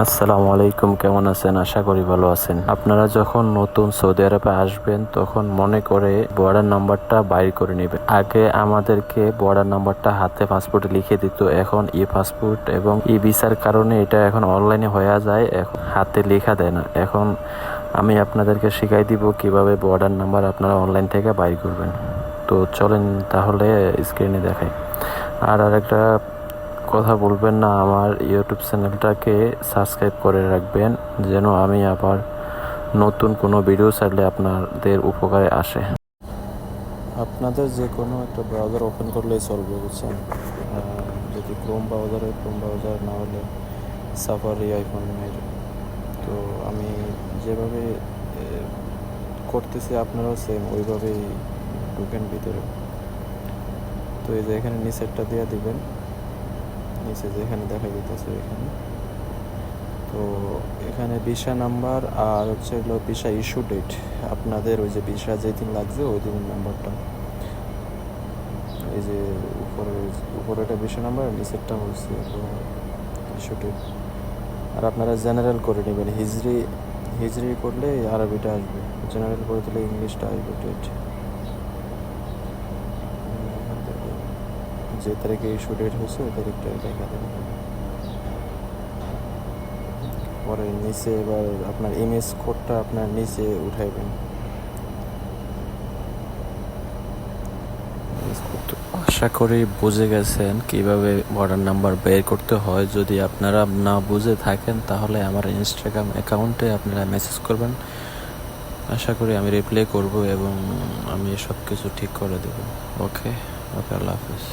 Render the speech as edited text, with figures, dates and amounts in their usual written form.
আসসালামু আলাইকুম, কেমন আছেন? আশা করি ভালো আছেন। আপনারা যখন নতুন সৌদি আরবে আসবেন তখন মনে করে বর্ডার নাম্বারটা বাইর করে নেবেন। আগে আমাদেরকে বর্ডার নাম্বারটা হাতে পাসপোর্টে লিখে দিত, এখন ই পাসপোর্ট এবং ই ভিসার কারণে এটা এখন অনলাইনে হয়ে যায়, এখন হাতে লেখা দেয় না। এখন আমি আপনাদেরকে শিখাই দিব কিভাবে বর্ডার নাম্বার আপনারা অনলাইন থেকে বাইর করবেন। তো চলেন তাহলে স্ক্রিনে দেখাই। আর আরেকটা কথা বলবেন না, আমার ইউটিউব চ্যানেলটাকে সাবস্ক্রাইব করে রাখবেন, যেন আমি আবার নতুন কোনো ভিডিও ছাড়লে আপনাদের উপকারে আসে। আপনাদের যে কোনো একটা ব্রাউজার ওপেন করলেই চলবে, বুঝছেন? যদি ক্রোম ব্রাউজার না হলে সাফারি আইফোনের। তো আমি যেভাবে করতেছি আপনারাও সেম ওইভাবেই ঢুকেন ভিতরে। তো এই যে এখানে নিচেরটা দিয়ে দিবেন, নিচে যেখানে দেখা যেতেছে এখানে। তো এখানে ভিসা নাম্বার আর হচ্ছে হলো ভিসা ইস্যু ডেট, আপনাদের ওই যে ভিসা যেদিন লাগছে ওই দিনের নাম্বারটা। এই যে উপরে এটা ভিসা নাম্বার, নিচেরটা হচ্ছে ইস্যু ডেট। আর আপনারা জেনারেল করে নেবেন, হিজরি করলে আরবিটা আসবে, জেনারেল করে দিলে ইংলিশটা আসবে। ডেট যে তারিখে ইস্যু ডেট হয়েছে ওই তারিখটা দেখা দেবে। পরে নিচে এবার আপনার ইমেজ কোডটা আপনার নিচে উঠাইবেন। আশা করি বুঝে গেছেন কিভাবে বর্ডার নাম্বার বের করতে হয়। যদি আপনারা না বুঝে থাকেন তাহলে আমার ইনস্টাগ্রাম অ্যাকাউন্টে আপনারা মেসেজ করবেন, আশা করি আমি রিপ্লাই করব এবং আমি সব কিছু ঠিক করে দেব। ওকে, আল্লাহ হাফিজ।